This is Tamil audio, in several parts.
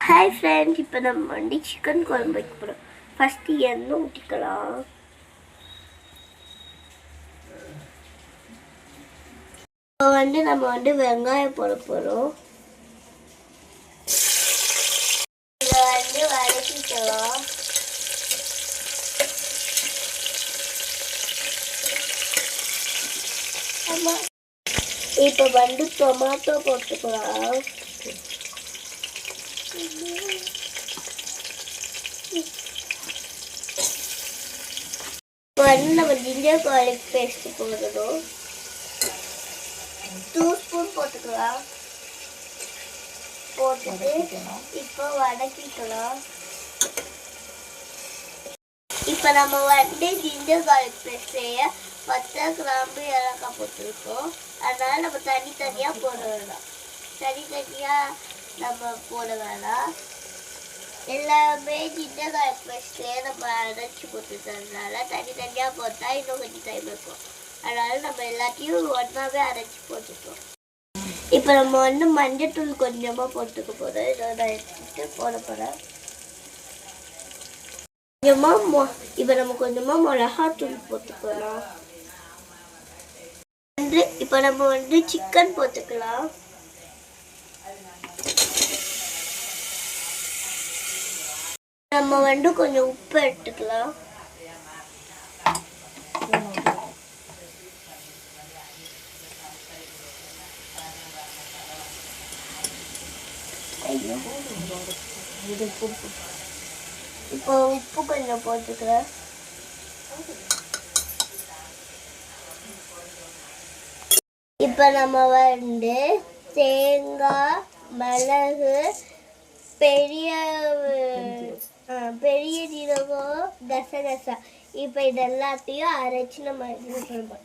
ஹாய் ஃப்ரெண்ட்ஸ், இப்போ நம்ம சிக்கன் குழம்பு வைக்க போகிறோம். ஃபஸ்ட்டு எண்ணெய் ஊற்றிக்கலாம். இப்போ நம்ம வெங்காயம் போட போகிறோம். இதை வதக்கிக்கலாம். இப்போ டொமாட்டோ போட்டுக்கலாம். இப்போ நம்ம ஜிஞ்சர் கார்லிக் பேஸ்ட் போடணும். 2 ஸ்பூன் போட்டுக்கலாம். போட்டுட்டு இப்போ வதக்கிக்கலாம். இப்போ நம்ம ஜிஞ்சர் கார்லிக் பேஸ்ட்லேயே பட்டை, கிராம்பு, ஏலக்காய் போட்டுருக்கோம். அதனால நம்ம தனித்தனியாக போட வேண்டாம். தனித்தனியாக நம்ம போட வேணாம். எல்லாமே ஜிஞ்சர் கார்லிக் பேஸ்ட்லேயே நம்ம அரைச்சி போட்டுக்கிறதுனால தனித்தனியாக போட்டால் இன்னும் கொஞ்சம் டைம் இருக்கும். அதனால் நம்ம எல்லாத்தையும் ஒன்றாவே அரைச்சி போட்டுக்கிறோம். இப்போ நம்ம மஞ்சத்தூள் கொஞ்சமாக போட்டுக்க போகிறோம். இதை நான் எடுத்துட்டு போட போகிறேன். இப்போ நம்ம கொஞ்சமாக மிளகாத்தூள் போட்டுக்கலாம். இப்போ நம்ம சிக்கன் போட்டுக்கலாம். நம்ம கொஞ்சம் உப்பு எடுத்துக்கலாம். இப்போ உப்பு கொஞ்சம் போட்டுக்கிறேன். இப்போ நம்ம தேங்காய், மிளகு, பெரிய ஜீரகம், கசகசா இப்போ இது எல்லாத்தையும் அரைச்சி நம்ம இது பண்ணுவோம்.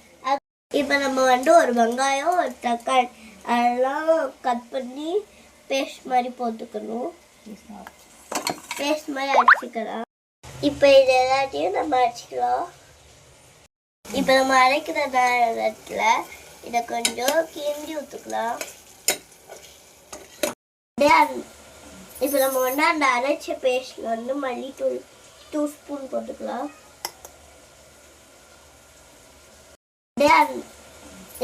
இப்போ நம்ம ஒரு வெங்காயம், ஒரு தக்காளி அதெல்லாம் கட் பண்ணி பேஸ்ட் மாதிரி போட்டுக்கணும். பேஸ்ட் மாதிரி அரைச்சிக்கலாம். இப்போ இது எல்லாத்தையும் நம்ம அரைச்சிக்கலாம். இப்போ நம்ம அரைக்கிற நேரத்தில் இதை கொஞ்சம் கிண்டி ஊற்றுக்கலாம். இப்போ நம்ம அந்த அரைச்ச பேஸ்ட்ல மல்லித்தூள் 2 ஸ்பூன் போட்டுக்கலாம்.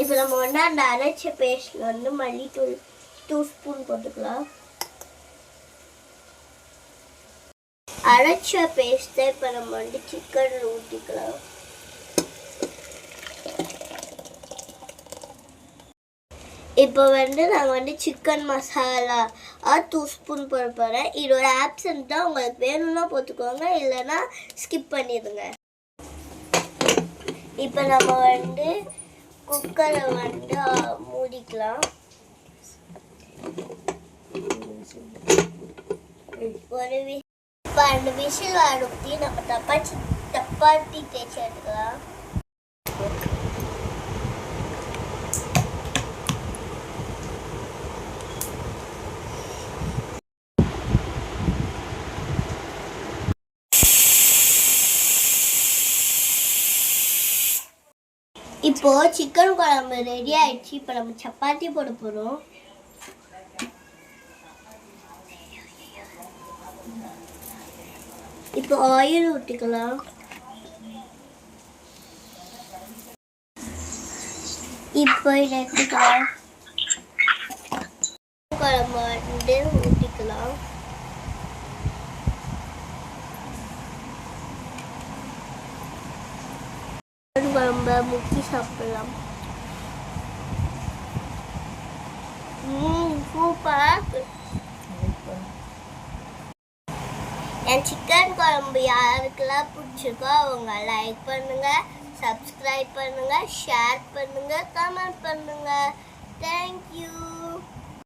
இப்போ நம்ம அந்த அரைச்ச பேஸ்ட்ல மல்லித்தூள் 2 ஸ்பூன் போட்டுக்கலாம். அரைச்ச பேஸ்ட்டை இப்போ நம்ம சிக்கனில் ஊற்றிக்கலாம். இப்போ நான் சிக்கன் மசாலா 2 ஸ்பூன் போட போகிறேன். இதோட ஆப்ஷன் தான், உங்களுக்கு வேணும்னா போட்டுக்கோங்க, இல்லைன்னா ஸ்கிப் பண்ணிடுங்க. இப்போ நம்ம குக்கரை மூடிக்கலாம். இப்போ அந்த விசில் அனுப்பி நம்ம சப்பாத்தி தேய்ச்சி எடுத்துக்கலாம். இப்போ சிக்கன் குழம்பு ரெடி ஆயிடுச்சு. இப்போ நம்ம சப்பாத்தி போட போகிறோம். இப்போ ஆயில் ஊற்றிக்கலாம். இப்போ இதை எடுத்துக்கலாம். குழம்பு ஊற்றிக்கலாம். குழம்பை முக்கி சாப்பிடலாம். சூப்பர். என் சிக்கன் குழம்பு யாருக்கெல்லாம் பிடிச்சிருக்கோ அவங்க லைக் பண்ணுங்க, சப்ஸ்கிரைப் பண்ணுங்க, ஷேர் பண்ணுங்க, கமெண்ட் பண்ணுங்க. தேங்க்யூ.